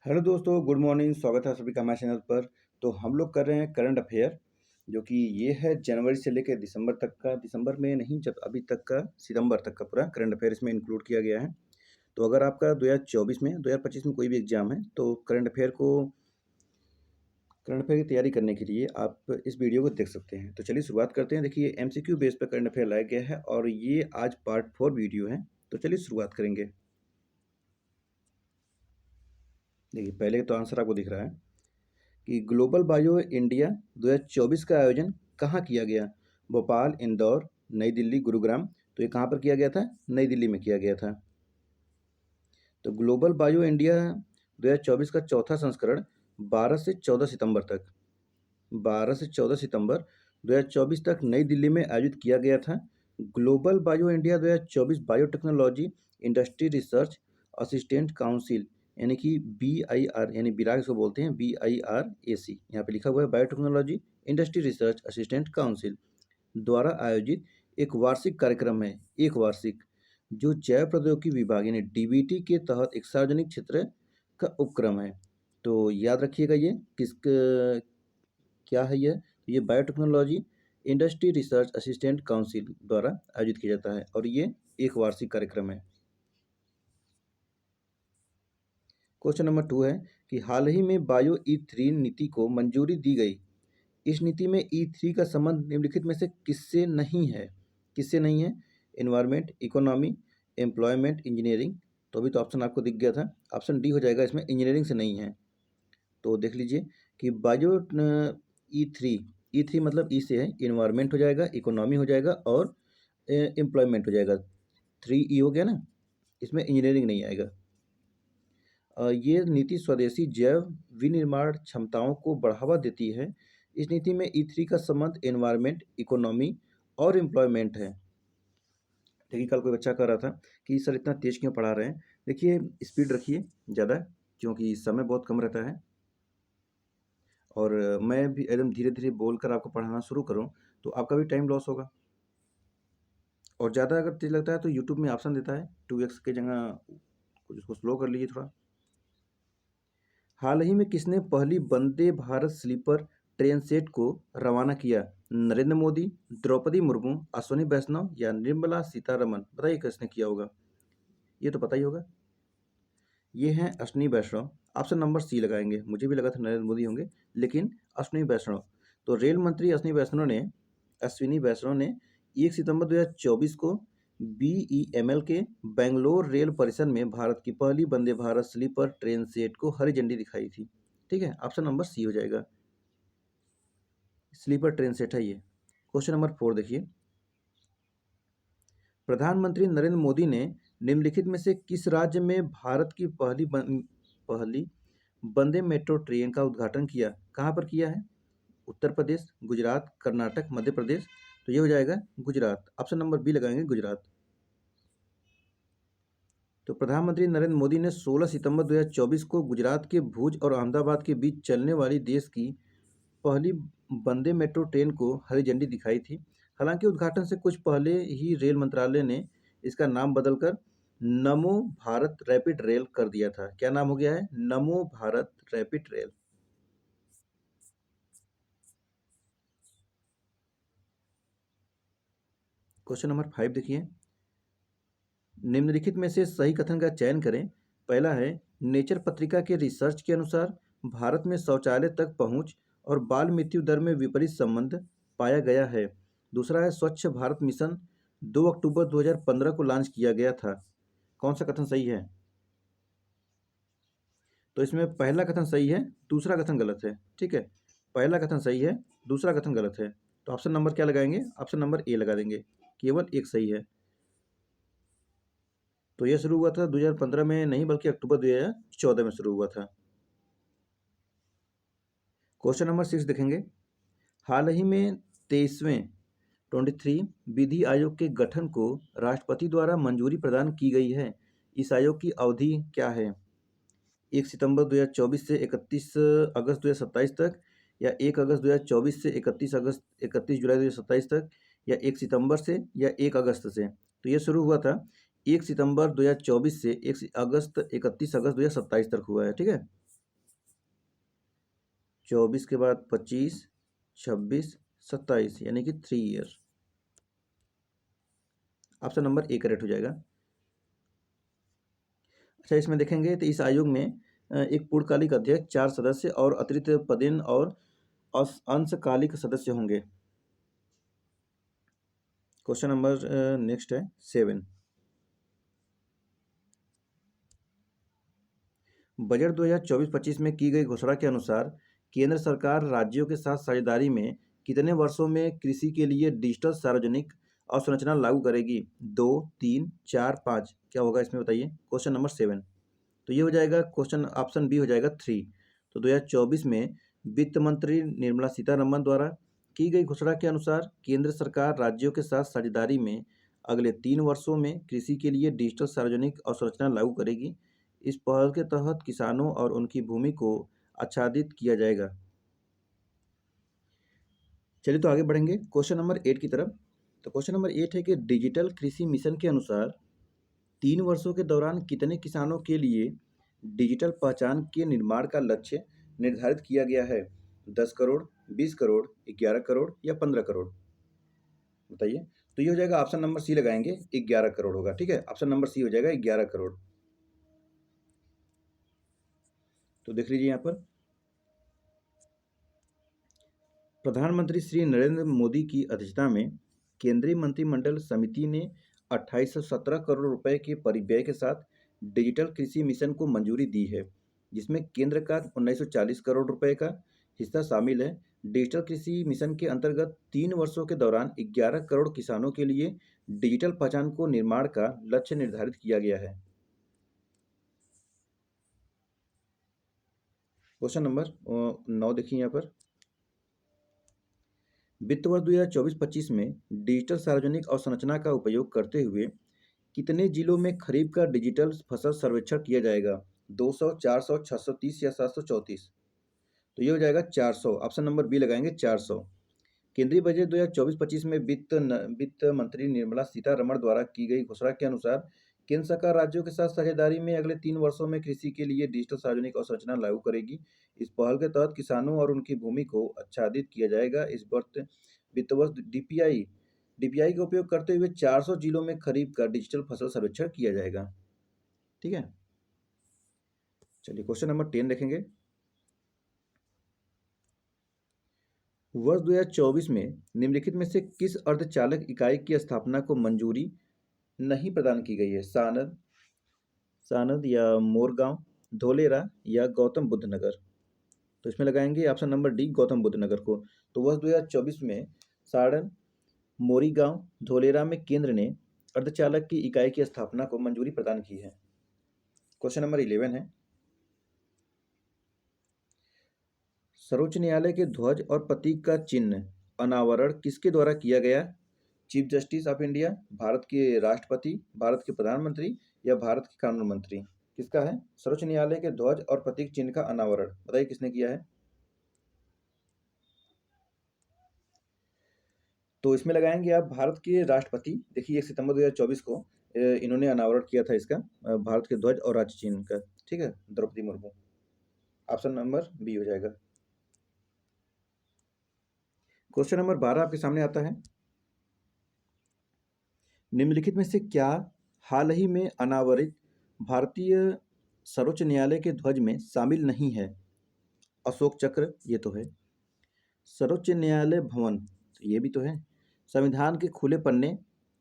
Hello दोस्तों, good morning. स्वागत है सभी का हमारे चैनल पर। तो हम लोग कर रहे हैं करंट अफेयर, जो कि ये है जनवरी से लेकर दिसंबर तक का, दिसंबर में नहीं जब अभी तक का, सितंबर तक का पूरा करंट अफेयर इसमें इंक्लूड किया गया है। तो अगर आपका 2024 में 2025 में कोई भी एग्जाम है तो करंट अफेयर की तैयारी करने के लिए आप इस वीडियो को देख सकते हैं। तो चलिए शुरुआत करते हैं। देखिए, एमसीक्यू बेस पर करंट अफेयर लाया गया है और ये आज पार्ट 4 वीडियो है। तो चलिए शुरुआत करेंगे। देखिए, पहले तो आंसर आपको दिख रहा है कि ग्लोबल बायो इंडिया 2024 का आयोजन कहाँ किया गया? भोपाल, इंदौर, नई दिल्ली, गुरुग्राम। तो ये कहाँ पर किया गया था? नई दिल्ली में किया गया था। तो ग्लोबल बायो इंडिया 2024 का चौथा संस्करण 12 से 14 सितंबर तक 12 से 14 सितंबर 2024 तक नई दिल्ली में आयोजित किया गया था। Global bio India 2024 biotechnology industry research assistant council, यानी कि BIR, यानी बिराग इसको बोलते हैं, BIRAC, यहाँ पे लिखा हुआ है biotechnology industry research assistant council द्वारा आयोजित एक वार्षिक कार्यक्रम है। एक वार्षिक, जो जैव प्रौद्योगिकी विभाग यानी DBT के तहत एक सार्वजनिक क्षेत्र का उपक्रम है। तो याद रखिएगा, ये क्या है? ये biotechnology industry research assistant council द्वारा आयोजित किया जाता है और ये एक वार्षिक कार्यक्रम है। क्वेश्चन नंबर 2 है कि हाल ही में बायो E3 नीति को मंजूरी दी गई। इस नीति में E3 का संबंध निम्नलिखित में से किससे नहीं है? किससे नहीं है? Environment, economy, employment, engineering. तो अभी तो ऑप्शन आपको दिख गया था, ऑप्शन डी हो जाएगा, इसमें इंजीनियरिंग से नहीं है। तो देख लीजिए कि बायो ई थ्री मतलब ई से है, इन्वायरमेंट हो जाएगा, इकोनॉमी हो जाएगा और एम्प्लॉयमेंट हो जाएगा। 3E हो गया ना, इसमें इंजीनियरिंग नहीं आएगा। ये नीति स्वदेशी जैव विनिर्माण क्षमताओं को बढ़ावा देती है। इस नीति में E3 का संबंध एनवायरमेंट, इकोनॉमी और एम्प्लॉयमेंट है। देखिए, कल कोई बच्चा कह रहा था कि सर इतना तेज क्यों पढ़ा रहे हैं? देखिए, स्पीड रखिए ज़्यादा, क्योंकि समय बहुत कम रहता है और मैं भी एकदम धीरे धीरे बोलकर आपको पढ़ाना शुरू करूँ तो आपका भी टाइम लॉस होगा। और ज़्यादा अगर तेज लगता है तो यूट्यूब में ऑप्शन देता है 2x की जगह, कुछ उसको स्लो कर लीजिए थोड़ा। हाल ही में किसने पहली Vande Bharat sleeper train set को रवाना किया? नरेंद्र मोदी, द्रौपदी मुर्मू, अश्विनी वैष्णव या निर्मला सीतारमन। बताइए किसने किया होगा? ये तो पता ही होगा, ये हैं अश्विनी वैष्णव। ऑप्शन नंबर सी लगाएंगे। मुझे भी लगा था नरेंद्र मोदी होंगे, लेकिन अश्विनी वैष्णव। तो रेल मंत्री अश्विनी वैष्णव ने 1 सितंबर 2024 को BEML के बेंगलोर रेल परिसर में भारत की पहली Vande Bharat sleeper train set को हरी झंडी दिखाई थी। ठीक है, ऑप्शन नंबर सी हो जाएगा, स्लीपर ट्रेन सेट है ये। क्वेश्चन नंबर 4 देखिए, प्रधानमंत्री नरेंद्र मोदी ने निम्नलिखित में से किस राज्य में भारत की पहली वंदे मेट्रो ट्रेन का उद्घाटन किया? कहाँ पर किया है? उत्तर प्रदेश, गुजरात, कर्नाटक, मध्य प्रदेश। तो ये हो जाएगा गुजरात। ऑप्शन नंबर बी लगाएंगे, गुजरात। तो प्रधानमंत्री नरेंद्र मोदी ने 16 सितंबर 2024 को गुजरात के भुज और अहमदाबाद के बीच चलने वाली देश की पहली वंदे मेट्रो ट्रेन को हरी झंडी दिखाई थी। हालांकि उद्घाटन से कुछ पहले ही रेल मंत्रालय ने इसका नाम बदलकर नमो भारत रैपिड रेल कर दिया था। क्या नाम हो गया है? नमो Bharat rapid rail. Question number 5 देखिए, निम्नलिखित में से सही कथन का चयन करें। पहला है, नेचर पत्रिका के रिसर्च के अनुसार भारत में शौचालय तक पहुंच और बाल मृत्यु दर में विपरीत संबंध पाया गया है। दूसरा है, स्वच्छ भारत मिशन 2 अक्टूबर 2015 को लॉन्च किया गया था। कौन सा कथन सही है? तो इसमें पहला कथन सही है, दूसरा कथन गलत है। ठीक है, पहला कथन सही है, दूसरा कथन गलत है। तो ऑप्शन नंबर क्या लगाएंगे? ऑप्शन नंबर ए लगा देंगे, केवल एक सही है। तो यह शुरू हुआ था 2015 में नहीं, बल्कि अक्टूबर 2014 में शुरू हुआ था। क्वेश्चन नंबर 6 देखेंगे, हाल ही में 23वें विधि आयोग के गठन को राष्ट्रपति द्वारा मंजूरी प्रदान की गई है। इस आयोग की अवधि क्या है? 1 सितंबर 2024 से 31 अगस्त 2027 तक, या 1 अगस्त 2024 से 31 जुलाई 2027 तक, या 1 सितंबर से, या 1 अगस्त से। तो ये शुरू हुआ था 1 सितंबर 2024 से 1 अगस्त 31 अगस्त 2027 तक हुआ है। ठीक है, 24 के बाद 25, 26, 27 यानी कि 3 year. Option number A correct हो जाएगा। अच्छा, इसमें देखेंगे तो इस आयोग में एक पूर्णकालिक अध्यक्ष, 4 सदस्य और अतिरिक्त पदेन और अंशकालिक सदस्य होंगे। क्वेश्चन नंबर नेक्स्ट है 7। बजट 2024-25 में की गई घोषणा के अनुसार केंद्र सरकार राज्यों के साथ साझेदारी में कितने वर्षों में कृषि के लिए डिजिटल सार्वजनिक अवसंरचना लागू करेगी? 2, 3, 4, 5 क्या होगा इसमें बताइए। Question number 7। तो ये हो जाएगा क्वेश्चन, ऑप्शन बी हो जाएगा 3। तो 2024 में वित्त मंत्री निर्मला सीतारमण द्वारा की गई घोषणा के अनुसार केंद्र सरकार राज्यों के साथ साझेदारी में अगले 3 वर्षों में कृषि के लिए डिजिटल सार्वजनिक अवसंरचना लागू करेगी। इस पहल के तहत किसानों और उनकी भूमि को आच्छादित किया जाएगा। चलिए तो आगे बढ़ेंगे क्वेश्चन नंबर 8 की तरफ। तो क्वेश्चन नंबर 8 है कि डिजिटल कृषि मिशन के अनुसार 3 वर्षों के दौरान कितने किसानों के लिए डिजिटल पहचान के निर्माण का लक्ष्य निर्धारित किया गया है? 10 करोड़, 20 करोड़, 11 करोड़ या 15 करोड़? बताइए। तो ये हो जाएगा, ऑप्शन नंबर सी लगाएंगे, 11 करोड़ होगा। ठीक है, ऑप्शन नंबर सी हो जाएगा 11 करोड़। तो देख लीजिए यहाँ पर प्रधानमंत्री श्री नरेंद्र मोदी की अध्यक्षता में केंद्रीय मंत्रिमंडल समिति ने 2817 करोड़ रुपए के परिव्यय के साथ डिजिटल कृषि मिशन को मंजूरी दी है, जिसमें केंद्र का 1940 करोड़ रुपए का हिस्सा शामिल है। डिजिटल कृषि मिशन के अंतर्गत 3 वर्षों के दौरान 11 करोड़ किसानों के लिए डिजिटल पहचान को निर्माण का लक्ष्य निर्धारित किया गया है। क्वेश्चन नंबर 9 देखिए यहाँ पर। वित्त वर्ष 2024-25 में डिजिटल सार्वजनिक अवसंरचना का उपयोग करते हुए कितने जिलों में खरीफ का डिजिटल फसल सर्वेक्षण किया जाएगा? 200, 400, 630 या 734? तो ये हो जाएगा 400। ऑप्शन नंबर बी लगाएंगे 400। केंद्रीय बजट 2024-25 में वित्त मंत्री निर्मला सीतारमण द्वारा की गई घोषणा के अनुसार केंद्र सरकार राज्यों के साथ साझेदारी में अगले 3 वर्षों में कृषि के लिए डिजिटल सार्वजनिक अवसंरचना लागू करेगी। इस पहल के तहत किसानों और उनकी भूमि को आच्छादित किया जाएगा। इस वित्त वर्ष डीपीआई का उपयोग करते हुए 400 जिलों में खरीफ का डिजिटल फसल सर्वेक्षण किया जाएगा। ठीक है, चलिए क्वेश्चन नंबर 10 देखेंगे। वर्ष 2024 में निम्नलिखित में से किस अर्धचालक इकाई की स्थापना को मंजूरी नहीं प्रदान की गई है? सानद या मोरगांव, धोलेरा या गौतम बुद्ध नगर? तो इसमें लगाएंगे option number D, Gautam Buddh Nagar को। तो वर्ष 2024 में सारण, मोरीगांव, धोलेरा में केंद्र ने अर्धचालक की इकाई की स्थापना को मंजूरी प्रदान की है। क्वेश्चन नंबर 11 है, सर्वोच्च न्यायालय के ध्वज और प्रतीक का चिन्ह अनावरण किसके द्वारा किया गया? Chief justice of India, Bharat के राष्ट्रपति, भारत के प्रधानमंत्री या भारत के कानून मंत्री? किसका है सर्वोच्च न्यायालय के ध्वज और प्रतीक चिन्ह का अनावरण? बताइए किसने किया है। तो इसमें लगाएंगे आप भारत के राष्ट्रपति। देखिए 1 सितंबर 2024 को इन्होंने अनावरण किया था इसका, भारत के ध्वज और राज्य चिन्ह का। ठीक है, Draupadi Murmu. Option number B हो जाएगा। क्वेश्चन नंबर 12 आपके सामने आता है, निम्नलिखित में से क्या हाल ही में अनावरित भारतीय सर्वोच्च न्यायालय के ध्वज में शामिल नहीं है? अशोक चक्र ये तो है, सर्वोच्च न्यायालय भवन ये भी तो है, संविधान के खुले पन्ने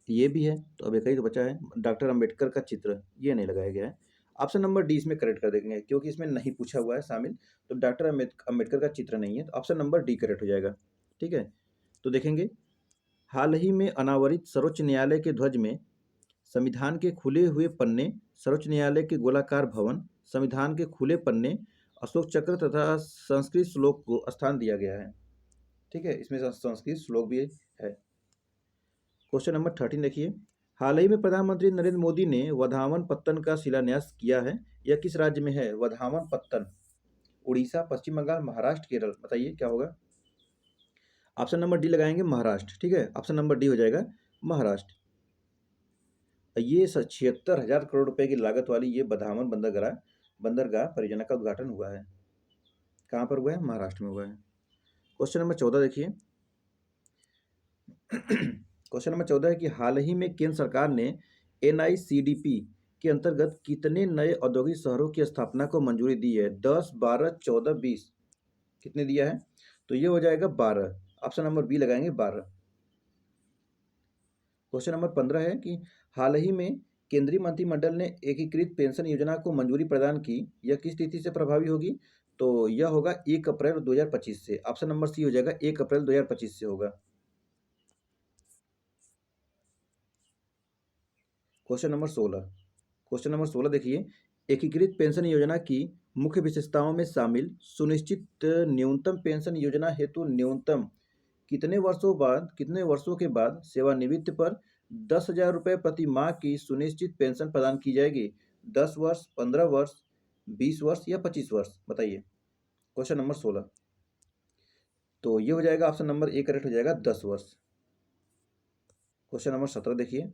ये भी है। तो अब एक ही तो बचा है, डॉक्टर अंबेडकर का चित्र ये नहीं लगाया गया है। ऑप्शन नंबर डी इसमें करेक्ट कर देंगे, क्योंकि इसमें नहीं पूछा हुआ है शामिल, तो डॉक्टर अंबेडकर का चित्र नहीं है। तो ऑप्शन नंबर डी करेक्ट हो जाएगा। ठीक है, तो देखेंगे हाल ही में अनावरित सर्वोच्च न्यायालय के ध्वज में संविधान के खुले हुए पन्ने, सर्वोच्च न्यायालय के गोलाकार भवन, संविधान के खुले पन्ने, अशोक चक्र तथा संस्कृत श्लोक को स्थान दिया गया है। ठीक है, इसमें संस्कृत श्लोक भी है। क्वेश्चन नंबर 13 देखिए, हाल ही में प्रधानमंत्री नरेंद्र मोदी ने वधावन पत्तन का शिलान्यास किया है। यह किस राज्य में है? वधावन पत्तन उड़ीसा, पश्चिम बंगाल, महाराष्ट्र, केरल? बताइए क्या होगा। ऑप्शन नंबर डी लगाएंगे महाराष्ट्र। ठीक है, ऑप्शन नंबर डी हो जाएगा महाराष्ट्र। ये 76,000 करोड़ रुपए की लागत वाली ये वधावन बंदरगाह परियोजना का उद्घाटन हुआ है। कहाँ पर हुआ है? महाराष्ट्र में हुआ है। क्वेश्चन नंबर 14 देखिए। क्वेश्चन नंबर 14 है कि हाल ही में केंद्र सरकार ने एनआईसीडीपी के अंतर्गत कितने नए औद्योगिक शहरों की स्थापना को मंजूरी दी है? 10, 12, 14, 20। कितने दिया है? तो ये हो जाएगा 12। ऑप्शन नंबर बी लगाएंगे 12। क्वेश्चन नंबर 15 है कि हाल ही में केंद्रीय मंत्रिमंडल ने एकीकृत पेंशन योजना को मंजूरी प्रदान की, यह किस तिथि से प्रभावी होगी? तो यह होगा 1 अप्रैल 2025 से। ऑप्शन नंबर सी हो जाएगा 1 अप्रैल 2025 से होगा। Question number 16। क्वेश्चन नंबर 16 देखिए। एकीकृत पेंशन योजना की मुख्य विशेषताओं में शामिल सुनिश्चित न्यूनतम पेंशन योजना हेतु न्यूनतम कितने वर्षों के बाद सेवानिवृत्ति पर 10,000 रुपये प्रति माह की सुनिश्चित पेंशन प्रदान की जाएगी? 10 वर्ष, 15 वर्ष, 20 वर्ष या 25 वर्ष? बताइए। Question number 16। तो ये हो जाएगा ऑप्शन नंबर ए करेक्ट हो जाएगा 10 वर्ष। क्वेश्चन नंबर 17 देखिए।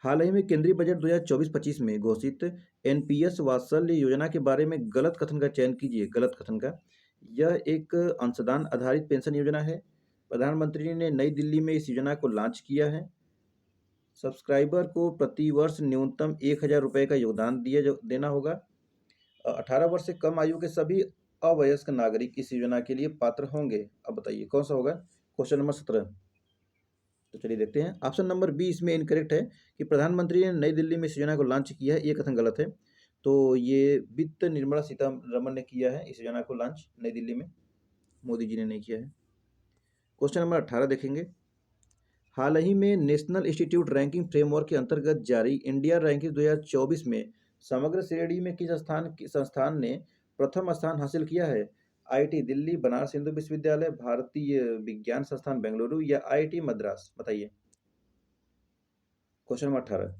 हाल ही में केंद्रीय बजट 2024-25 में घोषित एनपीएस वात्सल्य योजना के बारे में गलत कथन का चयन कीजिए। गलत कथन का। यह एक अंशदान आधारित पेंशन योजना है। प्रधानमंत्री ने नई दिल्ली में इस योजना को लॉन्च किया है। सब्सक्राइबर को प्रति वर्ष न्यूनतम 1,000 रुपये का योगदान देना होगा। 18 वर्ष से कम आयु के सभी अवयस्क नागरिक इस योजना के लिए पात्र होंगे। अब बताइए कौन सा होगा? Question number 17। तो चलिए देखते हैं। ऑप्शन नंबर बी इसमें इनकरेक्ट है कि प्रधानमंत्री ने नई दिल्ली में इस योजना को लॉन्च किया है, ये कथन गलत है। तो ये वित्त निर्मला सीतारमण ने किया है इस योजना को लॉन्च नई दिल्ली में, मोदी जी ने नहीं किया है। क्वेश्चन नंबर 18 देखेंगे। हाल ही में नेशनल इंस्टीट्यूट रैंकिंग फ्रेमवर्क के अंतर्गत जारी इंडिया रैंकिंग 2024 में समग्र श्रेणी में किस संस्थान ने प्रथम स्थान हासिल किया है? आईआईटी दिल्ली, बनारस हिंदू विश्वविद्यालय, भारतीय विज्ञान संस्थान बेंगलुरु या आईआईटी मद्रास? बताइए। Question number 18।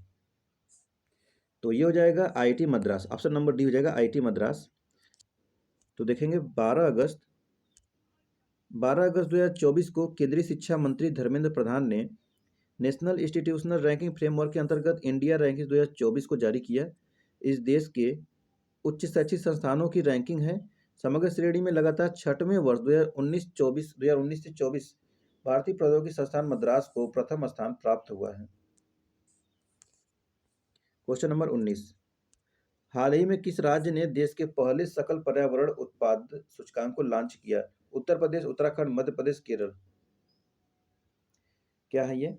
तो ये हो जाएगा IIT Madras. Option number D हो जाएगा आईआईटी मद्रास। तो देखेंगे 12 अगस्त 2024 को केंद्रीय शिक्षा मंत्री धर्मेंद्र प्रधान ने नेशनल इंस्टीट्यूशनल रैंकिंग फ्रेमवर्क के अंतर्गत इंडिया रैंकिंग 2024 को जारी किया। इस देश के उच्च शैक्षिक संस्थानों की रैंकिंग है। समग्र श्रेणी में लगातार 6वें वर्ष 2019 से 24 भारतीय प्रौद्योगिकी संस्थान मद्रास को प्रथम स्थान प्राप्त हुआ है। Question number 19। हाल ही में किस राज्य ने देश के पहले सकल पर्यावरण उत्पाद सूचकांक को लॉन्च किया? उत्तर प्रदेश, उत्तराखंड, मध्य प्रदेश, केरल? क्या है ये?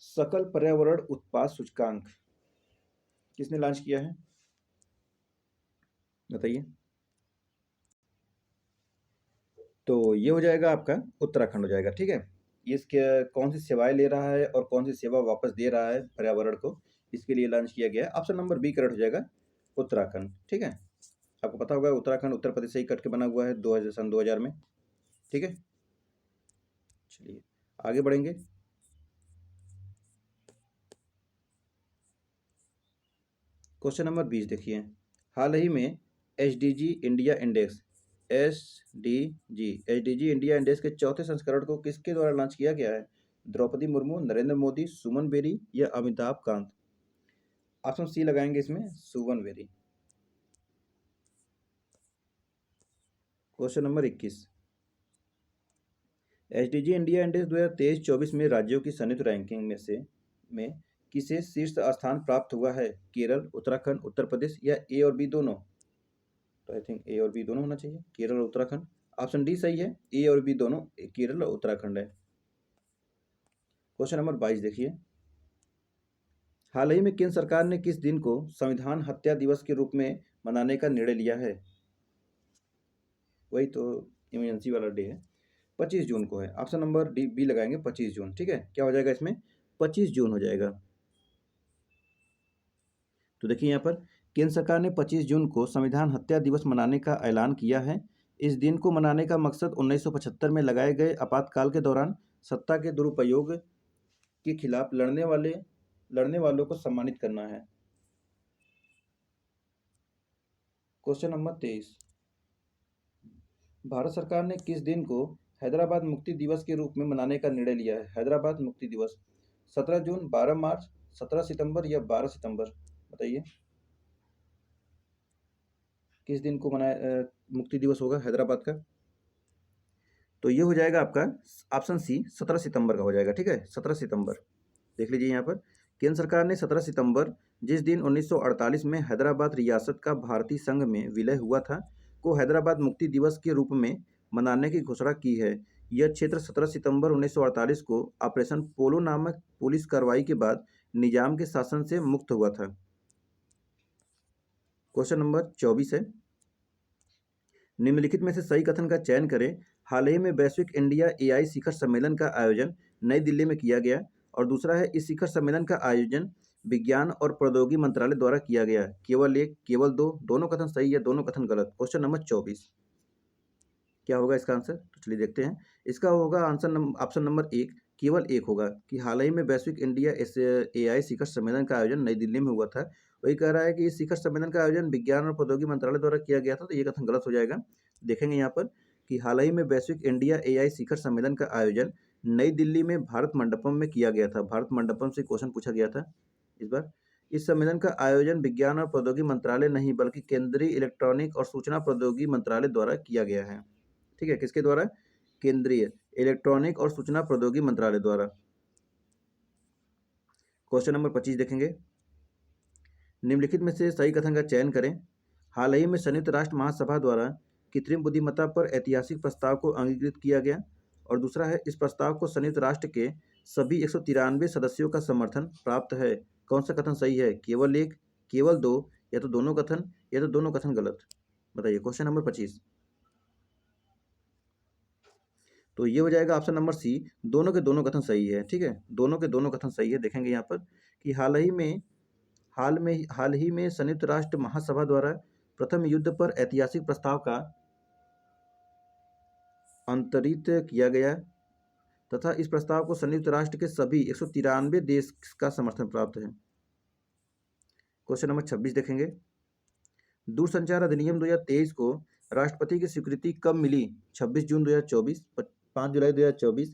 सकल पर्यावरण उत्पाद सूचकांक किसने लॉन्च किया है? बताइए। तो ये हो जाएगा आपका उत्तराखंड हो जाएगा। ठीक है। इसके कौन सी सेवाएं ले रहा है और कौन सी सेवा वापस दे रहा है पर्यावरण को, इसके लिए लॉन्च किया गया है। ऑप्शन नंबर बी करेक्ट हो जाएगा उत्तराखंड। ठीक है। आपको पता होगा उत्तराखंड उत्तर प्रदेश से ही कट के बना हुआ है 2000 में। ठीक है। चलिए आगे बढ़ेंगे। क्वेश्चन नंबर 20 देखिए। हाल ही में एचडीजी इंडिया इंडेक्स एचडीजी इंडिया इंडेक्स के चौथे संस्करण को किसके द्वारा लॉन्च किया गया है? द्रौपदी मुर्मू, नरेंद्र मोदी, सुमन बेरी या अमिताभ कांत? ऑप्शन सी लगाएंगे इसमें Suman Bery. Question number 21। SDG India index 2023-24 में राज्यों की संयुक्त रैंकिंग में किसे शीर्ष स्थान प्राप्त हुआ है? केरल, उत्तराखंड, उत्तर प्रदेश या ए और बी दोनों? तो आई थिंक ए और बी दोनों होना चाहिए, केरल और उत्तराखंड। ऑप्शन डी सही है, ए और बी दोनों केरल और उत्तराखंड है। क्वेश्चन नंबर 22 देखिए। हाल ही में केंद्र सरकार ने किस दिन को संविधान हत्या दिवस के रूप में मनाने का निर्णय लिया है? वही तो इमरजेंसी वाला डे है, 25 जून को है। ऑप्शन नंबर डी बी लगाएंगे 25 जून। ठीक है। क्या हो जाएगा इसमें? 25 जून हो जाएगा। तो देखिए यहाँ पर केंद्र सरकार ने 25 जून को संविधान हत्या दिवस मनाने का ऐलान किया है। इस दिन को मनाने का मकसद 1975 में लगाए गए आपातकाल के दौरान सत्ता के दुरुपयोग के खिलाफ लड़ने वालों को सम्मानित करना है। Question number 23। भारत सरकार ने किस दिन को हैदराबाद मुक्ति दिवस के रूप में मनाने का निर्णय लिया है? हैदराबाद मुक्ति दिवस 17 जून, 12 मार्च, 17 सितंबर या 12 सितंबर? बताइए। किस दिन को मनाया मुक्ति दिवस होगा हैदराबाद का? तो ये हो जाएगा आपका ऑप्शन सी 17 सितंबर का हो जाएगा, ठीक है, 17 सितंबर। देख लीजिए यहाँ पर, केंद्र सरकार ने 17 सितंबर, जिस दिन 1948 में हैदराबाद रियासत का भारतीय संघ में विलय हुआ था, को हैदराबाद मुक्ति दिवस के रूप में मनाने की घोषणा की है। यह क्षेत्र 17 सितंबर 1948 को ऑपरेशन पोलो नामक पुलिस कार्रवाई के बाद निजाम के शासन से मुक्त हुआ था। क्वेश्चन नंबर 24 है, निम्नलिखित में से सही कथन का चयन करें। हाल ही में वैश्विक इंडिया एआई शिखर सम्मेलन का आयोजन नई दिल्ली में किया गया। और दूसरा है, इस शिखर सम्मेलन का आयोजन विज्ञान और प्रौद्योगिकी मंत्रालय द्वारा किया गया। केवल एक, केवल दो, दोनों कथन सही है, दोनों कथन गलत। क्वेश्चन नंबर 24 क्या होगा इसका आंसर? तो चलिए देखते हैं। इसका होगा आंसर ऑप्शन नंबर एक, केवल एक होगा कि हाल ही में वैश्विक इंडिया एआई शिखर सम्मेलन का आयोजन नई दिल्ली में हुआ था। वही कह रहा है कि इस शिखर सम्मेलन का आयोजन विज्ञान और प्रौद्योगिकी मंत्रालय द्वारा किया गया था, तो ये कथन गलत हो जाएगा। देखेंगे यहाँ पर कि हाल ही में वैश्विक इंडिया एआई शिखर सम्मेलन का आयोजन नई दिल्ली में भारत मंडपम में किया गया था। भारत मंडपम से क्वेश्चन पूछा गया था इस बार। इस सम्मेलन का आयोजन विज्ञान और प्रौद्योगिकी मंत्रालय नहीं बल्कि केंद्रीय इलेक्ट्रॉनिक और सूचना प्रौद्योगिकी मंत्रालय द्वारा किया गया है। ठीक है, किसके द्वारा? केंद्रीय इलेक्ट्रॉनिक और सूचना प्रौद्योगिकी मंत्रालय द्वारा। क्वेश्चन नंबर 25 देखेंगे, निम्नलिखित में से सही कथन का चयन करें। हाल ही में संयुक्त राष्ट्र महासभा द्वारा कृत्रिम बुद्धिमत्ता पर ऐतिहासिक प्रस्ताव को अंगीकृत किया गया। और दूसरा है, इस प्रस्ताव को संयुक्त राष्ट्र के सभी 193 सदस्यों का समर्थन प्राप्त है। कौन सा कथन सही है? केवल एक, केवल दो, या तो दोनों कथन, या तो दोनों कथन गलत। बताइए क्वेश्चन नंबर 25। तो ये हो जाएगा ऑप्शन नंबर सी, दोनों के दोनों कथन सही है। ठीक है, दोनों के दोनों कथन सही है। देखेंगे यहाँ पर कि हाल ही में संयुक्त राष्ट्र महासभा द्वारा प्रथम युद्ध पर ऐतिहासिक प्रस्ताव का अंतरित किया गया तथा इस प्रस्ताव को संयुक्त राष्ट्र के सभी 193 देश का समर्थन प्राप्त है। क्वेश्चन नंबर 26 देखेंगे, दूरसंचार अधिनियम 2023 को राष्ट्रपति की स्वीकृति कब मिली? 26 जून 2024, 5 जुलाई 2024,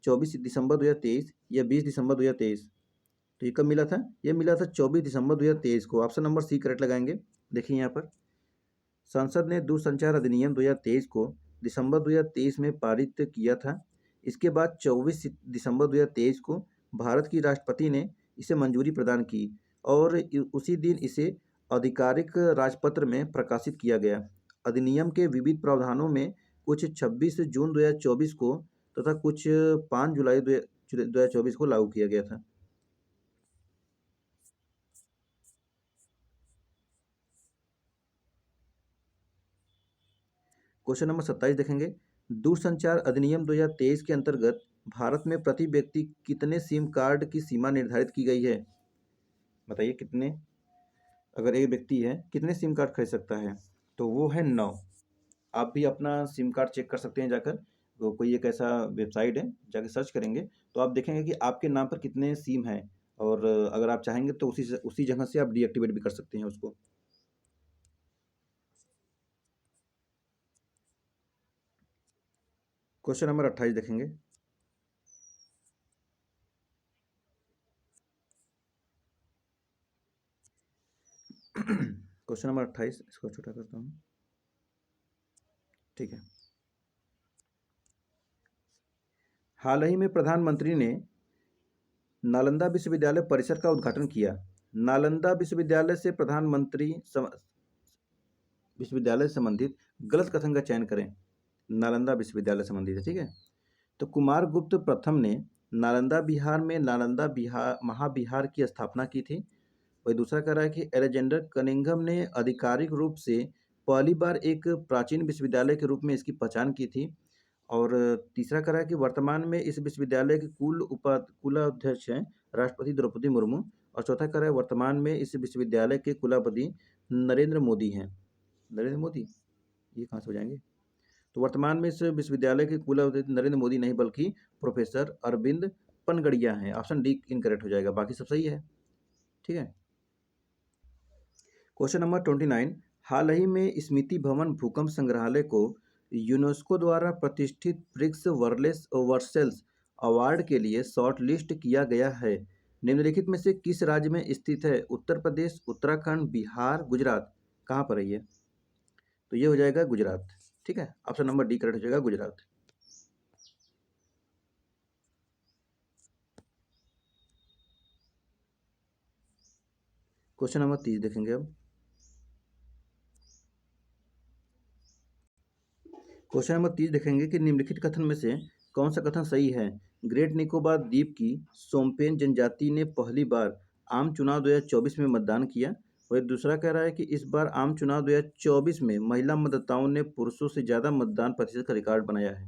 24 दिसंबर 2023 या 20 दिसंबर 2023? तो ये कब मिला था? ये मिला था 24 दिसंबर 2023 को। ऑप्शन नंबर सी करेक्ट लगाएंगे। देखिए यहाँ पर, संसद ने दूरसंचार अधिनियम 2023 को दिसंबर 2023 में पारित किया था। इसके बाद 24 दिसंबर 2023 को भारत की राष्ट्रपति ने इसे मंजूरी प्रदान की और उसी दिन इसे आधिकारिक राजपत्र में प्रकाशित किया गया। अधिनियम के विविध प्रावधानों में कुछ 26 जून 2024 को तथा कुछ 5 जुलाई 2024 को लागू किया गया था। क्वेश्चन नंबर 27 देखेंगे, दूरसंचार अधिनियम 2023 के अंतर्गत भारत में प्रति व्यक्ति कितने सिम कार्ड की सीमा निर्धारित की गई है? बताइए कितने, अगर एक व्यक्ति है कितने सिम कार्ड खरीद सकता है? तो वो है 9। आप भी अपना सिम कार्ड चेक कर सकते हैं जाकर, तो कोई एक ऐसा वेबसाइट है, जाकर सर्च करेंगे तो आप देखेंगे कि आपके नाम पर कितने सिम हैं। और अगर आप चाहेंगे तो उसी जगह से आप डीएक्टिवेट भी कर सकते हैं उसको। क्वेश्चन नंबर 28 देखेंगे, क्वेश्चन नंबर 28, इसको छोटा करता हूँ। ठीक है, हाल ही में प्रधानमंत्री ने नालंदा विश्वविद्यालय परिसर का उद्घाटन किया। नालंदा विश्वविद्यालय से विश्वविद्यालय संबंधित गलत कथन का चयन करें। नालंदा विश्वविद्यालय संबंधित है, ठीक है। तो कुमार गुप्त प्रथम ने नालंदा बिहार में महाविहार की स्थापना की थी। वही दूसरा कह रहा है कि अलेक्जेंडर कनिंघम ने आधिकारिक रूप से पहली बार एक प्राचीन विश्वविद्यालय के रूप में इसकी पहचान की थी। और तीसरा कह रहा है कि वर्तमान में इस विश्वविद्यालय के कुलाध्यक्ष हैं राष्ट्रपति द्रौपदी मुर्मू। और चौथा कह रहा है वर्तमान में इस विश्वविद्यालय के कुलापति नरेंद्र मोदी हैं। नरेंद्र मोदी, ये कहाँ से हो जाएंगे? तो वर्तमान में इस विश्वविद्यालय के कुलाधिपति नरेंद्र मोदी नहीं बल्कि प्रोफेसर अरविंद पनगड़िया हैं। ऑप्शन डी इनकरेक्ट हो जाएगा, बाकी सब सही है। ठीक है, क्वेश्चन नंबर 29, हाल ही में स्मृति भवन भूकंप संग्रहालय को यूनेस्को द्वारा प्रतिष्ठित प्रिक्स वर्सेल्स अवार्ड के लिए शॉर्ट लिस्ट किया गया है। निम्नलिखित में से किस राज्य में स्थित है? उत्तर प्रदेश, उत्तराखंड, बिहार, गुजरात? कहाँ पर है ये? तो ये हो जाएगा गुजरात। ठीक है, ऑप्शन नंबर डी करेक्ट हो जाएगा, गुजरात। क्वेश्चन नंबर 30 देखेंगे अब। क्वेश्चन नंबर 30 देखेंगे कि निम्नलिखित कथन में से कौन सा कथन सही है। ग्रेट निकोबार द्वीप की सोम्पेन जनजाति ने पहली बार आम चुनाव 2024 में मतदान किया। और दूसरा कह रहा है कि इस बार आम चुनाव 2024 में महिला मतदाताओं ने पुरुषों से ज़्यादा मतदान प्रतिशत का रिकॉर्ड बनाया है।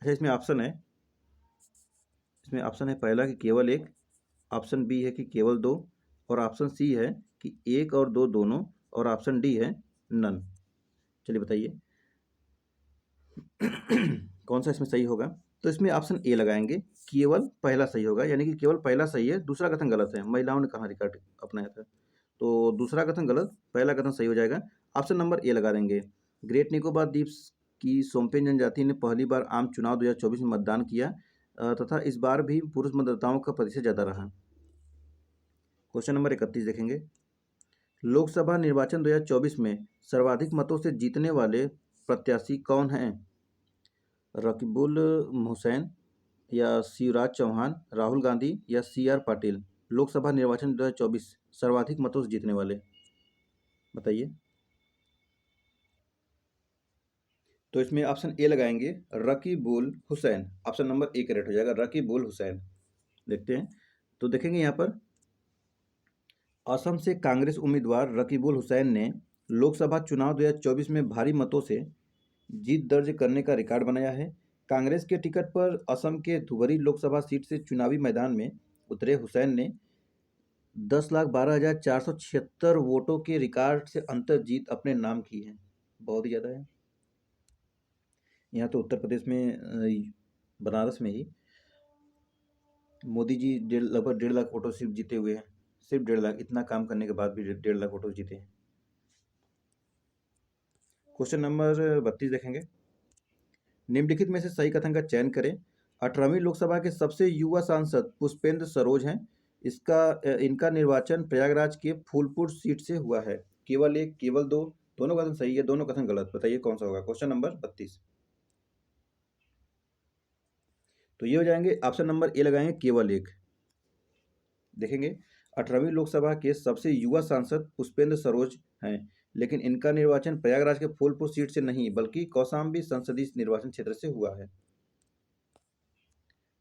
अच्छा, इसमें ऑप्शन है पहला कि केवल एक, ऑप्शन बी है कि केवल दो, और ऑप्शन सी है कि एक और दो दोनों, और ऑप्शन डी है नन। चलिए बताइए कौन सा इसमें सही होगा। तो इसमें ऑप्शन ए लगाएंगे, केवल पहला सही होगा, यानी कि केवल पहला सही है, दूसरा कथन गलत है। महिलाओं ने कहाँ रिकॉर्ड अपनाया था, तो दूसरा कथन गलत, पहला कथन सही हो जाएगा। ऑप्शन नंबर ए लगा देंगे। ग्रेट निकोबार द्वीप की सोम्पेन जनजाति ने पहली बार आम चुनाव 2024 में मतदान किया तथा इस बार भी पुरुष मतदाताओं का प्रतिशत ज़्यादा रहा। क्वेश्चन नंबर 31 देखेंगे। लोकसभा निर्वाचन 2024 में सर्वाधिक मतों से जीतने वाले प्रत्याशी कौन हैं। रकीबुल हुसैन या शिवराज चौहान, राहुल गांधी या CR पाटिल। लोकसभा निर्वाचन 2024 सर्वाधिक मतों से जीतने वाले, बताइए। तो इसमें ऑप्शन ए लगाएंगे, Rakibul Hussain. Option number A correct हो जाएगा, रकीबुल हुसैन। देखते हैं, तो देखेंगे यहाँ पर असम से कांग्रेस उम्मीदवार रकीबुल हुसैन ने लोकसभा चुनाव 2024 में भारी मतों से जीत दर्ज करने का रिकॉर्ड बनाया है। कांग्रेस के टिकट पर असम के धुबरी लोकसभा सीट से चुनावी मैदान में उतरे हुसैन ने 10,12,476 वोटों के रिकॉर्ड से अंतर जीत अपने नाम की है। बहुत ही ज़्यादा है। यहाँ तो उत्तर प्रदेश में बनारस में ही मोदी जी लगभग 1.5 लाख वोटों सिर्फ जीते हुए हैं। सिर्फ 1.5 लाख, इतना काम करने के बाद भी 1.5 लाख वोटों जीते हैं। क्वेश्चन नंबर 32 देखेंगे। निम्नलिखित में से सही कथन का चयन करें। 18वीं लोकसभा के सबसे युवा सांसद पुष्पेंद्र सरोज हैं। इनका निर्वाचन प्रयागराज के फूलपुर सीट से हुआ है। केवल एक, केवल दो, दोनों कथन सही है, दोनों कथन गलत, बताइए कौन सा होगा। Question number 32। तो ये हो जाएंगे, ऑप्शन नंबर ए लगाएंगे, केवल एक। देखेंगे, 18वीं लोकसभा के सबसे युवा सांसद पुष्पेंद्र सरोज हैं, लेकिन इनका निर्वाचन प्रयागराज के फूलपुर सीट से नहीं बल्कि कौशाम्बी संसदीय निर्वाचन क्षेत्र से हुआ है।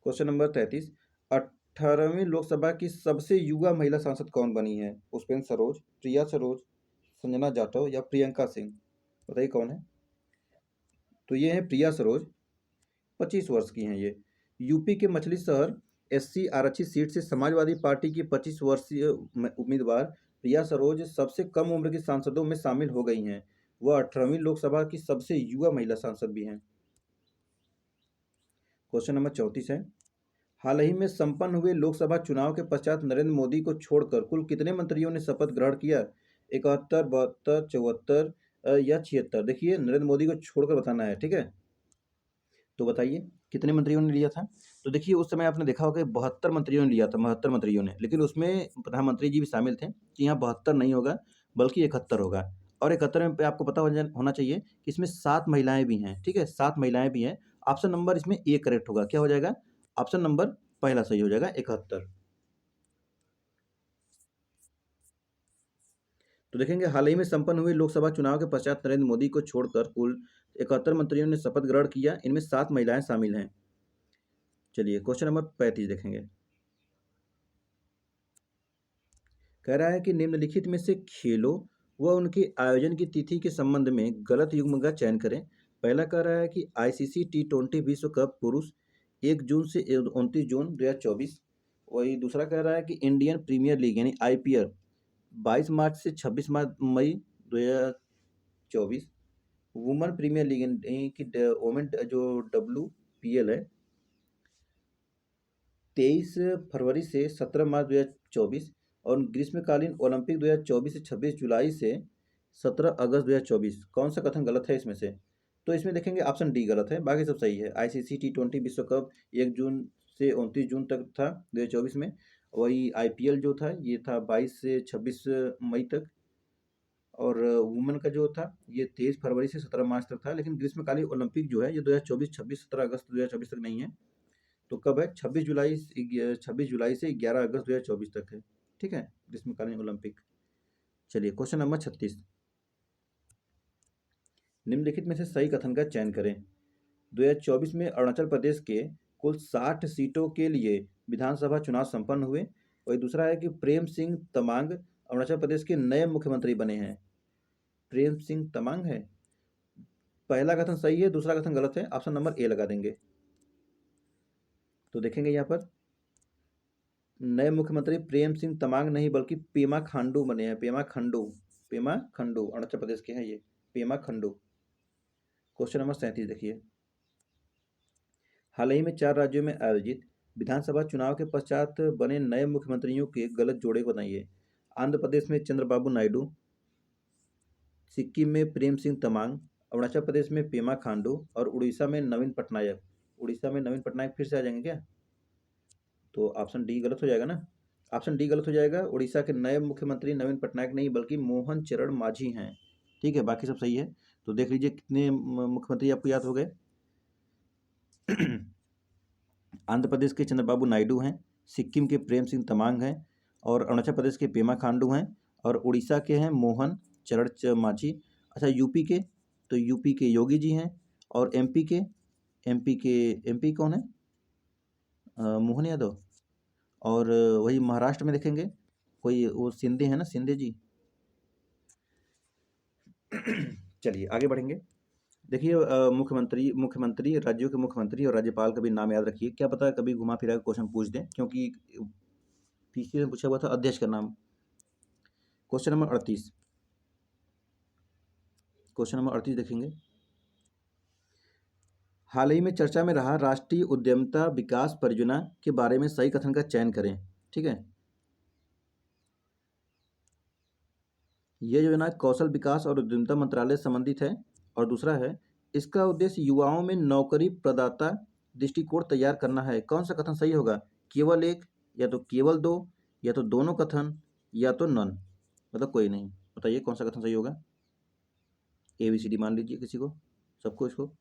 Question number 33। 18वीं लोकसभा की सबसे युवा महिला सांसद कौन बनी है। पुष्पेंद्र सरोज, प्रिया सरोज, संजना जाटव या प्रियंका सिंह, बताइए कौन है। तो ये है प्रिया सरोज, 25 वर्ष की हैं ये। यूपी के मछली शहर SC आरक्षित सीट से समाजवादी पार्टी की 25 वर्षीय उम्मीदवार प्रिया सरोज सबसे कम उम्र की सांसदों में शामिल हो गई हैं। वह 18वीं लोकसभा की सबसे युवा महिला सांसद भी हैं। क्वेश्चन नंबर 34 है। हाल ही में संपन्न हुए लोकसभा चुनाव के पश्चात नरेंद्र मोदी को छोड़कर कुल कितने मंत्रियों ने शपथ ग्रहण किया। 71, 72, 74 या 76। देखिए, नरेंद्र मोदी को छोड़कर बताना है, ठीक है। तो बताइए कितने मंत्रियों ने लिया था। तो देखिए, उस समय आपने देखा होगा कि 72 मंत्रियों ने लिया था, 72 मंत्रियों ने, लेकिन उसमें प्रधानमंत्री जी भी शामिल थे कि यहाँ 72 नहीं होगा बल्कि 71 होगा। और 71 में पे आपको पता होना चाहिए कि इसमें 7 महिलाएं भी हैं, ठीक है, 7 महिलाएं भी हैं। ऑप्शन नंबर इसमें ए करेक्ट होगा, क्या हो जाएगा, ऑप्शन नंबर पहला सही हो जाएगा, 71। तो देखेंगे, हाल ही में संपन्न हुए लोकसभा चुनाव के पश्चात नरेंद्र मोदी को छोड़कर कुल 71 मंत्रियों ने शपथ ग्रहण किया, इनमें 7 महिलाएं शामिल हैं। चलिए क्वेश्चन नंबर 35 देखेंगे। कह रहा है कि निम्नलिखित में से खेलों व उनके आयोजन की तिथि के संबंध में गलत युग्म का चयन करें। पहला कह रहा है कि ICC T20 विश्व कप पुरुष 1 जून से 29 जून 2024। वही दूसरा कह रहा है कि इंडियन प्रीमियर लीग यानी IPL 22 मार्च से 26 मई 2024। वुमेन प्रीमियर लीग यानी कि वुमेन जो WPL है 23 फरवरी से 17 मार्च 2024। और ग्रीष्मकालीन ओलंपिक 2024 से 26 जुलाई से 17 अगस्त 2024। कौन सा कथन गलत है इसमें से। तो इसमें देखेंगे ऑप्शन डी गलत है, बाकी सब सही है। ICC T20 विश्व कप 1 जून से 29 जून तक था 2024 में। वही IPL जो था ये था 22 से 26 मई तक। और वुमेन का जो था ये 23 फरवरी से 17 मार्च तक था। लेकिन ग्रीष्मकालीन ओलंपिक जो है ये 2024 26 17 अगस्त 2024 तक नहीं है। तो कब है? 26 जुलाई से 11 अगस्त 2024 तक है। ठीक है, ग्रीष्मकालीन ओलंपिक। चलिए क्वेश्चन नंबर 36, निम्नलिखित में से सही कथन का चयन करें। 2024 में अरुणाचल प्रदेश के कुल 60 सीटों के लिए विधानसभा चुनाव संपन्न हुए। और दूसरा है कि प्रेम सिंह तमांग अरुणाचल प्रदेश के नए मुख्यमंत्री बने हैं। प्रेम सिंह तमांग है, पहला कथन सही है, दूसरा कथन गलत है। ऑप्शन नंबर ए लगा देंगे। तो देखेंगे यहाँ पर नए मुख्यमंत्री प्रेम सिंह तमांग नहीं बल्कि पेमा खांडू बने हैं। पेमा खंडू अरुणाचल प्रदेश के हैं ये, पेमा खंडू। क्वेश्चन नंबर 37 देखिए, हाल ही में 4 राज्यों में आयोजित विधानसभा चुनाव के पश्चात बने नए मुख्यमंत्रियों के गलत जोड़े बताइए। आंध्र प्रदेश में चंद्रबाबू नायडू, सिक्किम में प्रेम सिंह तमांग, अरुणाचल प्रदेश में पेमा खांडू और उड़ीसा में नवीन पटनायक। उड़ीसा में नवीन पटनायक फिर से आ जाएंगे क्या? तो ऑप्शन डी गलत हो जाएगा ना। ऑप्शन डी गलत हो जाएगा। उड़ीसा के नए मुख्यमंत्री नवीन पटनायक नहीं बल्कि मोहन चरण मांझी हैं। ठीक है, बाकी सब सही है। तो देख लीजिए कितने मुख्यमंत्री आपको याद हो गए। आंध्र प्रदेश के चंद्रबाबू नायडू हैं, सिक्किम के प्रेम सिंह तमांग हैं, और अरुणाचल प्रदेश के पेमा खांडू हैं, और उड़ीसा के हैं मोहन चरण मांझी। अच्छा, यूपी के, तो यूपी के योगी जी हैं, और एमपी कौन है? मोहन यादव। और वही महाराष्ट्र में देखेंगे कोई वो शिंदे है ना, शिंदे जी। चलिए आगे बढ़ेंगे। देखिए मुख्यमंत्री राज्यों के मुख्यमंत्री और राज्यपाल का भी नाम याद रखिए। क्या पता कभी घुमा फिरा के क्वेश्चन पूछ दें, क्योंकि पीछे में पूछा हुआ था अध्यक्ष का नाम। क्वेश्चन नंबर 38, देखेंगे। हाल ही में चर्चा में रहा राष्ट्रीय उद्यमिता विकास परियोजना के बारे में सही कथन का चयन करें। ठीक है, यह योजना कौशल विकास और उद्यमिता मंत्रालय से संबंधित है। और दूसरा है इसका उद्देश्य युवाओं में नौकरी प्रदाता दृष्टिकोण तैयार करना है। कौन सा कथन सही होगा? केवल एक, या तो केवल दो, या तो दोनों कथन, या तो नन, मतलब कोई नहीं। बताइए कौन सा कथन सही होगा? ABCD मान लीजिए किसी को, सबको, इसको।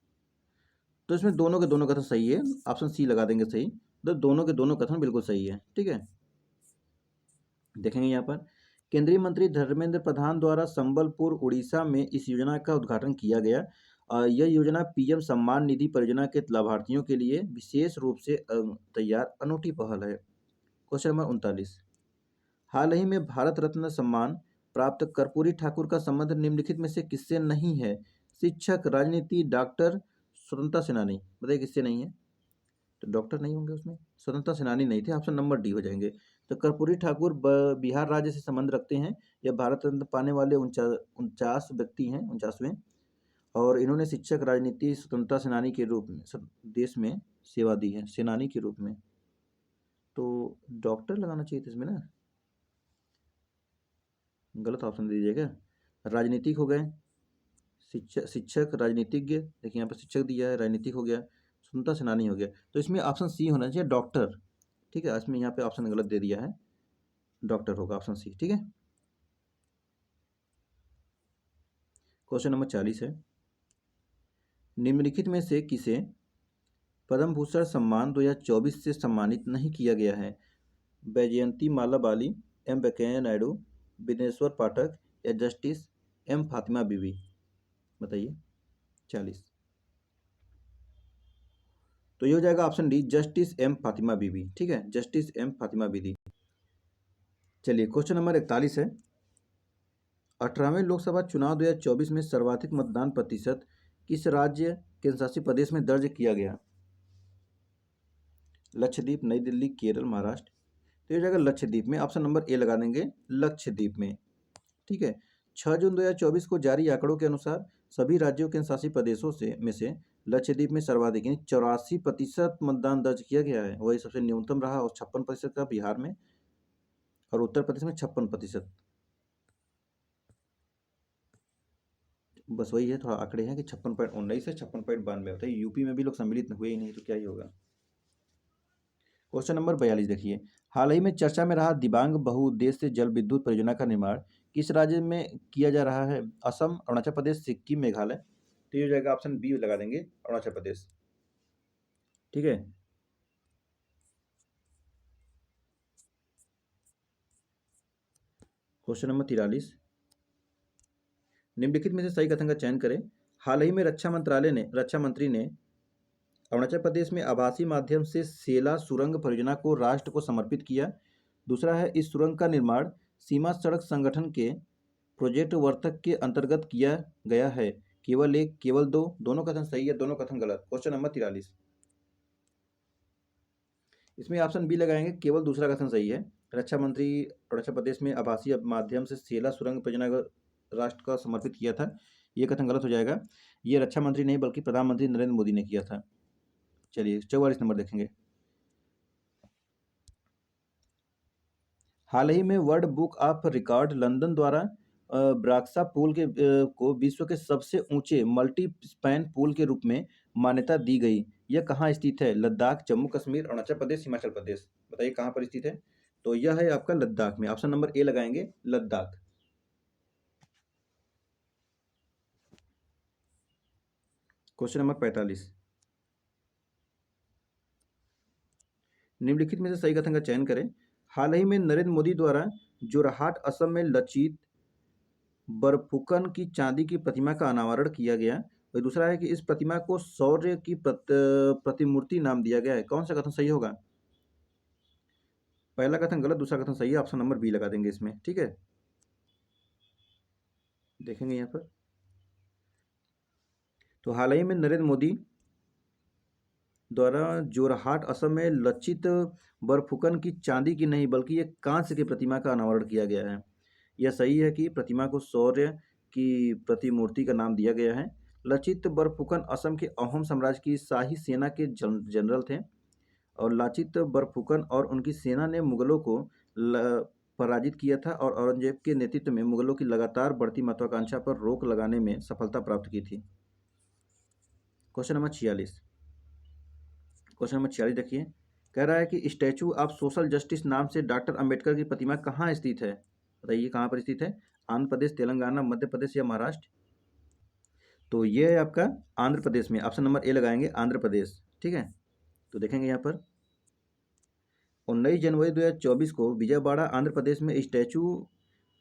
तो इसमें दोनों के दोनों कथन सही है। ऑप्शन सी लगा देंगे सही। तो दोनों के दोनों कथन बिल्कुल सही है। ठीक है, देखेंगे यहाँ पर केंद्रीय मंत्री धर्मेंद्र प्रधान द्वारा संबलपुर उड़ीसा में इस योजना का उद्घाटन किया गया। यह योजना पीएम सम्मान निधि परियोजना के लाभार्थियों के लिए विशेष रूप से तैयार अनूठी पहल है। क्वेश्चन नंबर 39, हाल ही में भारत रत्न सम्मान प्राप्त कर्पूरी ठाकुर का संबंध निम्नलिखित में से किससे नहीं है? शिक्षक, राजनीति, डॉक्टर, स्वतंत्रता सेनानी। बताइए किससे नहीं है? तो डॉक्टर नहीं होंगे उसमें, स्वतंत्रता सेनानी नहीं थे। ऑप्शन नंबर डी हो जाएंगे। तो कर्पूरी ठाकुर बिहार राज्य से संबंध रखते हैं। यह भारत रत्न पाने वाले 49 व्यक्ति हैं, 49वें। और इन्होंने शिक्षक, राजनीति, स्वतंत्रता सेनानी के रूप में देश में सेवा दी है, सेनानी के रूप में। तो डॉक्टर लगाना चाहिए था इसमें ना, गलत ऑप्शन दे दीजिएगा। राजनीतिक हो गए, शिक्षक, राजनीतिज्ञ, देखिए यहाँ पर शिक्षक दिया है, राजनीतिक हो गया, स्वतंत्रता सेनानी हो गया। तो इसमें ऑप्शन सी होना चाहिए, डॉक्टर। ठीक है, इसमें यहाँ पे ऑप्शन गलत दे दिया है, डॉक्टर होगा ऑप्शन सी। ठीक है, क्वेश्चन नंबर 40 है, निम्नलिखित में से किसे पद्म भूषण सम्मान 2024 से सम्मानित नहीं किया गया है? वैजयंती माला बाली, एम वेंकैया नायडू, विनेश्वर पाठक, या जस्टिस एम फातिमा बीवी। बताइए 40। तो ये हो जाएगा option D, justice M Fatima Beevi. ठीक है, जस्टिस एम फातिमा बीवी। चलिए क्वेश्चन नंबर 41 है, 18वें लोकसभा चुनाव 2024 में सर्वाधिक मतदान प्रतिशत किस राज्य केंद्रशासित प्रदेश में दर्ज किया गया? लक्षद्वीप, नई दिल्ली, केरल, महाराष्ट्र। तो ये हो जाएगा लक्षद्वीप में। ऑप्शन नंबर ए लगा देंगे, लक्षद्वीप में। ठीक है, 6 जून 2024 को जारी आंकड़ों के अनुसार सभी राज्यों के शासित प्रदेशों से लक्षद्वीप में सर्वाधिक यानी 84% मतदान दर्ज किया गया है। वही सबसे न्यूनतम रहा, और 56% का बिहार में, और उत्तर प्रदेश में 56%। बस वही है, थोड़ा आंकड़े हैं कि 56.19 से 56.92 होता है। यूपी में भी लोग सम्मिलित हुए ही नहीं, तो क्या ही होगा। क्वेश्चन नंबर 42 देखिए, हाल ही में चर्चा में रहा दिबांग बहुउद्देश्य जल विद्युत परियोजना का निर्माण किस राज्य में किया जा रहा है? असम, अरुणाचल प्रदेश, सिक्किम, मेघालय। तो ये हो जाएगा ऑप्शन बी लगा देंगे, अरुणाचल प्रदेश। ठीक है। क्वेश्चन नंबर 43, निम्नलिखित में से सही कथन का चयन करें। हाल ही में रक्षा मंत्री ने अरुणाचल प्रदेश में आभासी माध्यम से सेला सुरंग परियोजना को राष्ट्र को समर्पित किया। दूसरा है, इस सुरंग का निर्माण सीमा सड़क संगठन के प्रोजेक्ट वर्तक के अंतर्गत किया गया है। केवल एक, केवल दो, दोनों कथन सही है, दोनों कथन गलत। क्वेश्चन नंबर 43, इसमें ऑप्शन बी लगाएंगे, केवल दूसरा कथन सही है। रक्षा मंत्री अरुणाचल प्रदेश में आभासी माध्यम से सेला सुरंग परियोजना को राष्ट्र का समर्पित किया था, ये कथन गलत हो जाएगा। ये रक्षा मंत्री नहीं बल्कि प्रधानमंत्री नरेंद्र मोदी ने किया था। चलिए 44 नंबर देखेंगे। हाल ही में world book of record London द्वारा ब्राक्सा पुल को विश्व के सबसे ऊंचे मल्टी स्पैन पुल के रूप में मान्यता दी गई। यह कहाँ स्थित है? लद्दाख, जम्मू कश्मीर, अरुणाचल प्रदेश, हिमाचल प्रदेश। बताइए कहाँ पर स्थित है? तो यह है आपका लद्दाख में। ऑप्शन नंबर ए लगाएंगे, लद्दाख। क्वेश्चन नंबर 45, निम्नलिखित में से सही कथन का चयन करें। हाल ही में नरेंद्र मोदी द्वारा जोरहाट, असम में लचित बरफुकन की चांदी की प्रतिमा का अनावरण किया गया। और दूसरा है कि इस प्रतिमा को शौर्य की प्रतिमूर्ति नाम दिया गया है। कौन सा कथन सही होगा? पहला कथन गलत, दूसरा कथन सही है। ऑप्शन नंबर बी लगा देंगे इसमें। ठीक है, देखेंगे यहाँ पर। तो हाल ही में नरेंद्र मोदी द्वारा जोरहाट, असम में लचित बरफुकन की चांदी की नहीं बल्कि एक कांस्य की प्रतिमा का अनावरण किया गया है। यह सही है कि प्रतिमा को शौर्य की प्रतिमूर्ति का नाम दिया गया है। लचित बरफुकन असम के अहोम साम्राज्य की शाही सेना के जनरल थे और लाचित बरफुकन और उनकी सेना ने मुगलों को पराजित किया था और औरंगजेब के नेतृत्व में मुगलों की लगातार बढ़ती महत्वाकांक्षा पर रोक लगाने में सफलता प्राप्त की थी। क्वेश्चन नंबर 46, क्वेश्चन नंबर 46 देखिए, कह रहा है कि स्टैचू ऑफ सोशल जस्टिस नाम से डॉक्टर अंबेडकर की प्रतिमा कहाँ स्थित है? बताइए कहाँ पर स्थित है? आंध्र प्रदेश, तेलंगाना, मध्य प्रदेश या महाराष्ट्र? तो ये है आपका आंध्र प्रदेश में। ऑप्शन नंबर ए लगाएंगे, आंध्र प्रदेश। ठीक है, तो देखेंगे यहाँ पर 19 जनवरी 2024 को विजयवाड़ा, आंध्र प्रदेश में स्टैचू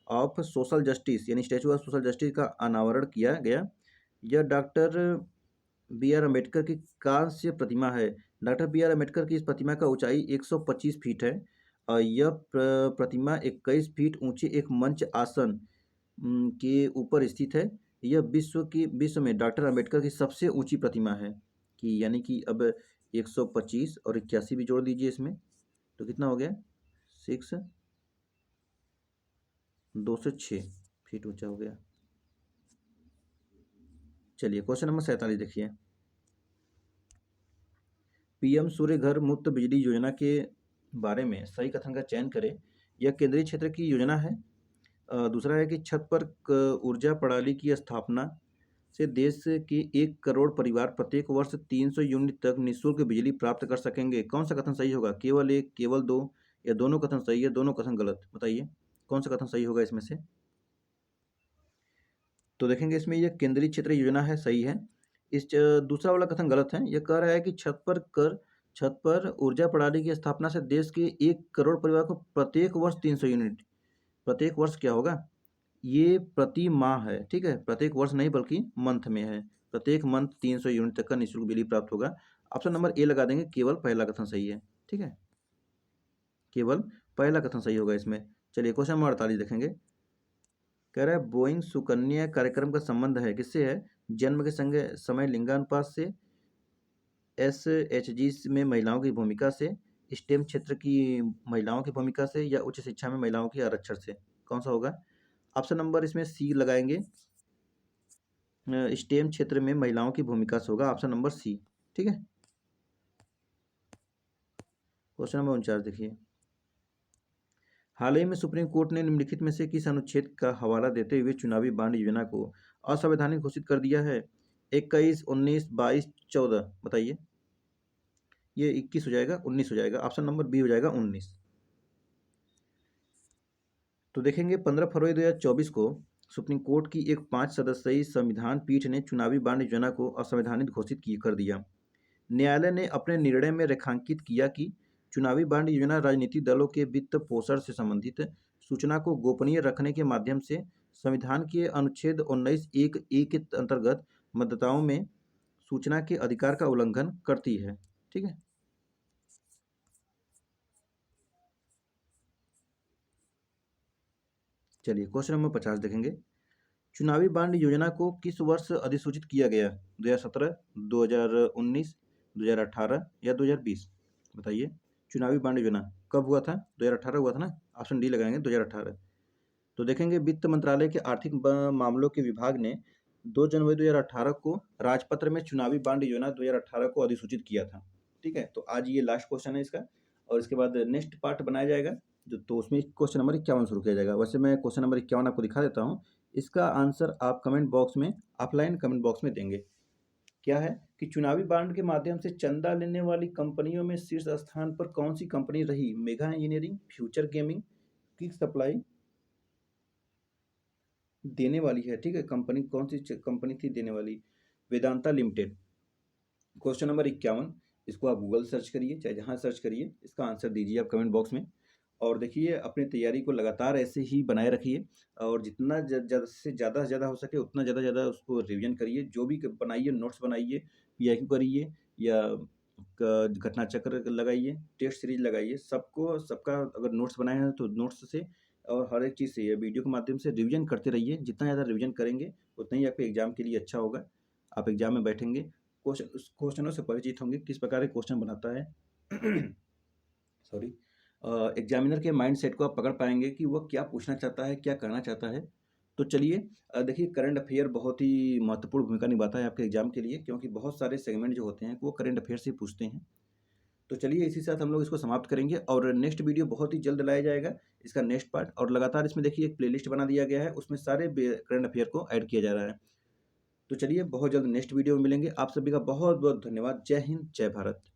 ऑफ सोशल जस्टिस यानी स्टैचू ऑफ सोशल जस्टिस का अनावरण किया गया। यह डॉक्टर बी आर अम्बेडकर की कांस्य प्रतिमा है। डॉक्टर बी आर अम्बेडकर की इस प्रतिमा का ऊंचाई 125 फीट है और यह प्रतिमा 21 फीट ऊंचे एक मंच आसन के ऊपर स्थित है। यह विश्व में डॉक्टर अम्बेडकर की सबसे ऊंची प्रतिमा है कि यानी कि अब 125 और 81 भी जोड़ दीजिए इसमें, तो कितना हो गया? 206 फीट ऊंचा हो गया। चलिए क्वेश्चन नंबर 47 देखिए, पीएम सूर्य घर मुफ्त बिजली योजना के बारे में सही कथन का चयन करें। यह केंद्रीय क्षेत्र की योजना है। दूसरा है कि छत पर ऊर्जा प्रणाली की स्थापना से देश के 1 करोड़ परिवार प्रत्येक वर्ष 300 यूनिट तक निःशुल्क बिजली प्राप्त कर सकेंगे। कौन सा कथन सही होगा? केवल एक, केवल दो या दोनों कथन सही है, दोनों कथन गलत। बताइए कौन सा कथन सही होगा इसमें से? तो देखेंगे इसमें यह केंद्रीय क्षेत्र योजना है, सही है। दूसरा वाला कथन गलत है। यह कह रहा है कि छत पर ऊर्जा प्रणाली की स्थापना से देश के 1 करोड़ परिवार को प्रत्येक वर्ष 300 यूनिट, प्रत्येक वर्ष क्या होगा? ये प्रति माह है। ठीक है, प्रत्येक वर्ष नहीं बल्कि मंथ में है। प्रत्येक मंथ 300 यूनिट तक का निःशुल्क बिजली प्राप्त होगा। ऑप्शन नंबर ए लगा देंगे, केवल पहला कथन सही है। ठीक है, केवल पहला कथन सही होगा इसमें। चलिए क्वेश्चन नंबर 48 देखेंगे, कह रहा है बोइंग सुकन्या कार्यक्रम का संबंध है किससे है? जन्म के संग समय लिंगानुपात से, एसएचजी में महिलाओं की भूमिका से, स्टेम क्षेत्र की महिलाओं की भूमिका से या उच्च शिक्षा में महिलाओं के आरक्षण से? कौन सा होगा? ऑप्शन नंबर इसमें सी लगाएंगे, स्टेम क्षेत्र में महिलाओं की भूमिका से होगा। Option number C. ठीक है, क्वेश्चन नंबर 49 देखिए, हाल ही में सुप्रीम कोर्ट ने निम्नलिखित में से किस अनुच्छेद का हवाला देते हुए चुनावी बांड योजना को असंवैधानिक घोषित कर दिया है? 21, 19, 22, 14? बताइए। ये 21 हो जाएगा, 19 हो जाएगा। ऑप्शन नंबर बी हो जाएगा 19। तो देखेंगे 15 फरवरी 2024 को सुप्रीम कोर्ट की एक 5 सदस्यीय संविधान पीठ ने चुनावी बॉन्ड योजना को असंवैधानिक घोषित कर दिया। न्यायालय ने अपने निर्णय में रेखांकित किया कि चुनावी बॉन्ड योजना राजनीतिक दलों के वित्त पोषण से संबंधित सूचना को गोपनीय रखने के माध्यम से संविधान के अनुच्छेद 19(1)(a) के अंतर्गत मतदाताओं में सूचना के अधिकार का उल्लंघन करती है। ठीक है। चलिए क्वेश्चन नंबर 50 देखेंगे। चुनावी बॉन्ड योजना को किस वर्ष अधिसूचित किया गया? 2017, 2019, 2018 या 2020? बताइए। चुनावी बॉन्ड योजना कब हुआ था? 2018 हुआ था ना। ऑप्शन डी लगाएंगे 2018। तो देखेंगे वित्त मंत्रालय के आर्थिक मामलों के विभाग ने 2 जनवरी 2018 को राजपत्र में चुनावी बॉन्ड योजना 2018 को अधिसूचित किया था। ठीक है। तो आज ये लास्ट क्वेश्चन है इसका, और इसके बाद नेक्स्ट पार्ट बनाया जाएगा तो उसमें क्वेश्चन नंबर 51 शुरू किया जाएगा। वैसे मैं क्वेश्चन नंबर 51 आपको दिखा देता हूँ। इसका आंसर आप कमेंट बॉक्स में, ऑफलाइन कमेंट बॉक्स में देंगे। क्या है कि चुनावी बॉन्ड के माध्यम से चंदा लेने वाली कंपनियों में शीर्ष स्थान पर कौन सी कंपनी रही? Mega engineering, future gaming, quick supply देने वाली है। ठीक है। कंपनी कौन सी कंपनी थी देने वाली? वेदांता लिमिटेड। क्वेश्चन नंबर 51, इसको आप गूगल सर्च करिए, चाहे जहाँ सर्च करिए, इसका आंसर दीजिए आप कमेंट बॉक्स में। और देखिए अपनी तैयारी को लगातार ऐसे ही बनाए रखिए, और जितना ज़्यादा से ज़्यादा हो सके उतना ज़्यादा उसको रिवीजन करिए। जो भी बनाइए, नोट्स बनाइए, पीआईक्यू करिए या घटना चक्र लगाइए, टेस्ट सीरीज लगाइए। सबका अगर नोट्स बनाए हैं तो नोट्स से और हर एक चीज़ से या वीडियो के माध्यम से रिवीजन करते रहिए। जितना ज़्यादा रिवीजन करेंगे उतना ही आपके एग्जाम के लिए अच्छा होगा। आप एग्जाम में बैठेंगे, क्वेश्चनों से परिचित होंगे, किस प्रकार के क्वेश्चन बनाता है सॉरी। एग्जामिनर के माइंड सेट को आप पकड़ पाएंगे कि वह क्या पूछना चाहता है, क्या करना चाहता है। तो चलिए देखिए करंट अफेयर बहुत ही महत्वपूर्ण भूमिका निभाता है आपके एग्जाम के लिए, क्योंकि बहुत सारे सेगमेंट जो होते हैं वो करंट अफेयर से पूछते हैं। तो चलिए इसी साथ हम लोग इसको समाप्त करेंगे, और नेक्स्ट वीडियो बहुत ही जल्द लाया जाएगा, इसका नेक्स्ट पार्ट। और लगातार इसमें देखिए एक प्लेलिस्ट बना दिया गया है, उसमें सारे करंट अफेयर को ऐड किया जा रहा है। तो चलिए बहुत जल्द नेक्स्ट वीडियो में मिलेंगे। आप सभी का बहुत बहुत धन्यवाद। जय हिंद, जय भारत।